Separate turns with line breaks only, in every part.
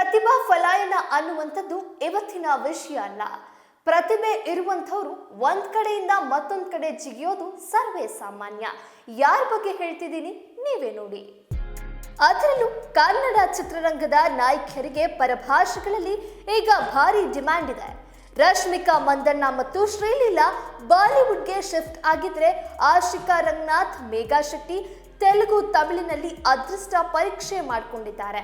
ಪ್ರತಿಭಾ ಫಲಾಯನ ಅನ್ನುವಂಥದ್ದು ಇವತ್ತಿನ ವಿಷಯ ಅಲ್ಲ. ಪ್ರತಿಭೆ ಇರುವಂಥವ್ರು ಒಂದ್ ಕಡೆಯಿಂದ ಮತ್ತೊಂದ್ ಕಡೆ ಜಿಗಿಯೋದು ಸರ್ವೇ ಸಾಮಾನ್ಯ. ಯಾರ ಬಗ್ಗೆ ಹೇಳ್ತಿದ್ದೀನಿ ನೀವೇ ನೋಡಿ. ಅದರಲ್ಲೂ ಕನ್ನಡ ಚಿತ್ರರಂಗದ ನಾಯಕಿಯರಿಗೆ ಪರಭಾಷೆಗಳಲ್ಲಿ ಈಗ ಭಾರಿ ಡಿಮ್ಯಾಂಡ್ ಇದೆ. ರಶ್ಮಿಕಾ ಮಂದಣ್ಣ ಮತ್ತು ಶ್ರೀಲೀಲಾ ಬಾಲಿವುಡ್ಗೆ ಶಿಫ್ಟ್ ಆಗಿದ್ರೆ, ಆಶಿಕಾ ರಂಗನಾಥ್, ಮೇಘಾ ಶೆಟ್ಟಿ ತೆಲುಗು ತಮಿಳಿನಲ್ಲಿ ಅದೃಷ್ಟ ಪರೀಕ್ಷೆ ಮಾಡಿಕೊಂಡಿದ್ದಾರೆ.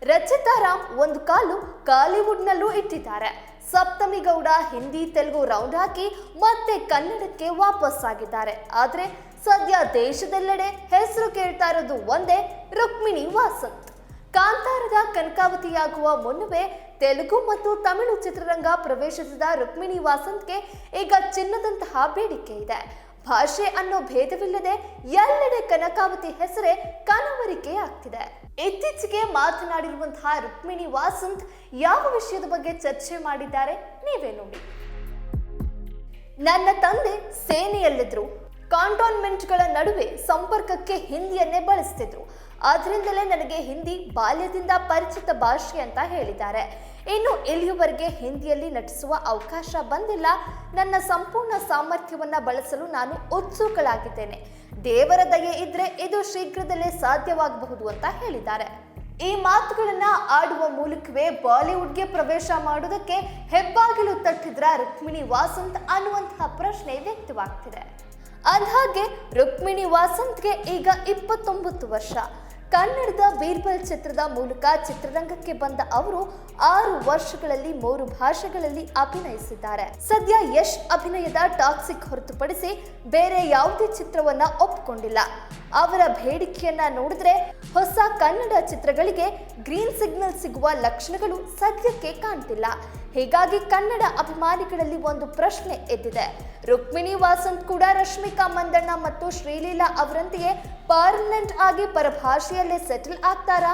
ರಚಿತಾ ರಾಮ್ ಒಂದು ಕಾಲು ಕಾಲಿವುಡ್ನಲ್ಲೂ ಇಟ್ಟಿದ್ದಾರೆ. ಸಪ್ತಮಿ ಗೌಡ ಹಿಂದಿ ತೆಲುಗು ರೌಂಡ್ ಹಾಕಿ ಮತ್ತೆ ಕನ್ನಡಕ್ಕೆ ವಾಪಸ್ ಆಗಿದ್ದಾರೆ. ಆದ್ರೆ ಸದ್ಯ ದೇಶದೆಲ್ಲೆಡೆ ಹೆಸರು ಕೇಳ್ತಾ ಇರೋದು ಒಂದೇ, ರುಕ್ಮಿಣಿ ವಾಸಂತ್. ಕಾಂತಾರದ ಕನಕಾವತಿಯಾಗುವ ಮುನ್ನವೇ ತೆಲುಗು ಮತ್ತು ತಮಿಳು ಚಿತ್ರರಂಗ ಪ್ರವೇಶಿಸಿದ ರುಕ್ಮಿಣಿ ವಾಸಂತ್ಗೆ ಈಗ ಚಿನ್ನದಂತಹ ಬೇಡಿಕೆ ಇದೆ. ಭಾಷೆ ಅನ್ನೋ ಭೇದವಿಲ್ಲದೆ ಎಲ್ಲೆಡೆ ಕನಕಾವತಿ ಹೆಸರೇ ಕನವರಿಕೆ ಆಗ್ತಿದೆ. ಇತ್ತೀಚೆಗೆ ಮಾತನಾಡಿರುವಂತಹ ರುಕ್ಮಿಣಿ ವಾಸಂತ್ ಯಾವ ವಿಷಯದ ಬಗ್ಗೆ ಚರ್ಚೆ ಮಾಡಿದ್ದಾರೆ ನೀವೇ ನೋಡಿ. ನನ್ನ ತಂದೆ ಸೇನೆಯಲ್ಲಿದ್ರು, ಕಾಂಟೋನ್ಮೆಂಟ್ಗಳ ನಡುವೆ ಸಂಪರ್ಕಕ್ಕೆ ಹಿಂದಿಯನ್ನೇ ಬಳಸ್ತಿದ್ರು. ಆದ್ರಿಂದಲೇ ನನಗೆ ಹಿಂದಿ ಬಾಲ್ಯದಿಂದ ಪರಿಚಿತ ಭಾಷೆ ಅಂತ ಹೇಳಿದ್ದಾರೆ. ಇನ್ನು ಇಲ್ಲಿಯವರೆಗೆ ಹಿಂದಿಯಲ್ಲಿ ನಟಿಸುವ ಅವಕಾಶ ಬಂದಿಲ್ಲ. ನನ್ನ ಸಂಪೂರ್ಣ ಸಾಮರ್ಥ್ಯವನ್ನ ಬಳಸಲು ನಾನು ಉತ್ಸುಕಳಾಗಿದ್ದೇನೆ. ದೇವರ ದಯೆ ಇದ್ರೆ ಇದು ಶೀಘ್ರದಲ್ಲೇ ಸಾಧ್ಯವಾಗಬಹುದು ಅಂತ ಹೇಳಿದ್ದಾರೆ. ಈ ಮಾತುಗಳನ್ನ ಆಡುವ ಮೂಲಕವೇ ಬಾಲಿವುಡ್ಗೆ ಪ್ರವೇಶ ಮಾಡುವುದಕ್ಕೆ ಹೆಬ್ಬಾಗಿಲು ತಟ್ಟಿದ್ರ ರುಕ್ಮಿಣಿ ವಾಸಂತ್ ಅನ್ನುವಂತಹ ಪ್ರಶ್ನೆ ವ್ಯಕ್ತವಾಗ್ತಿದೆ. ಅಂದ್ಹಾಗೆ ರುಕ್ಮಿಣಿ ವಾಸಂತ್ಗೆ ಈಗ 29 ವರ್ಷ. ಕನ್ನಡದ ಬೀರ್ಬಲ್ ಚಿತ್ರದ ಮೂಲಕ ಚಿತ್ರರಂಗಕ್ಕೆ ಬಂದ ಅವರು 6 ವರ್ಷಗಳಲ್ಲಿ 3 ಭಾಷೆಗಳಲ್ಲಿ ಅಭಿನಯಿಸಿದ್ದಾರೆ. ಸದ್ಯ ಯಶ್ ಅಭಿನಯದ ಟಾಕ್ಸಿಕ್ ಹೊರತುಪಡಿಸಿ ಬೇರೆ ಯಾವುದೇ ಚಿತ್ರವನ್ನ ಒಪ್ಪಿಕೊಂಡಿಲ್ಲ. ಅವರ ಬೇಡಿಕೆಯನ್ನ ನೋಡಿದ್ರೆ ಹೊಸ ಕನ್ನಡ ಚಿತ್ರಗಳಿಗೆ ಗ್ರೀನ್ ಸಿಗ್ನಲ್ ಸಿಗುವ ಲಕ್ಷಣಗಳು ಸದ್ಯಕ್ಕೆ ಕಾಣ್ತಿಲ್ಲ. ಹೀಗಾಗಿ ಕನ್ನಡ ಅಭಿಮಾನಿಗಳಲ್ಲಿ ಒಂದು ಪ್ರಶ್ನೆ ಎದ್ದಿದೆ. ರುಕ್ಮಿಣಿ ವಾಸಂತ್ ಕೂಡ ರಶ್ಮಿಕಾ ಮಂದಣ್ಣ ಮತ್ತು ಶ್ರೀಲೀಲಾ ಅವರಂತೆಯೇ ಪರ್ಮನೆಂಟ್ ಆಗಿ ಪರಭಾಷೆಯಲ್ಲೇ ಸೆಟಲ್ ಆಗ್ತಾರಾ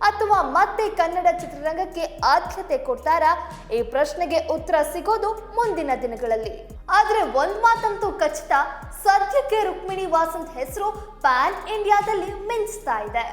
ಅಥವಾ ಮತ್ತೆ ಕನ್ನಡ ಚಿತ್ರರಂಗಕ್ಕೆ ಆದ್ಯತೆ ಕೊಡ್ತಾರಾ? ಈ ಪ್ರಶ್ನೆಗೆ ಉತ್ತರ ಸಿಗೋದು ಮುಂದಿನ ದಿನಗಳಲ್ಲಿ. ಆದ್ರೆ ಒಂದ್ ಮಾತಂತೂ ಖಚಿತ, ಸದ್ಯಕ್ಕೆ ರುಕ್ಮಿಣಿ ವಾಸಂತ್ ಹೆಸರು ಪ್ಯಾನ್ ಇಂಡಿಯಾದಲ್ಲಿ ಮಿಂಚ್ತಾ ಇದೆ.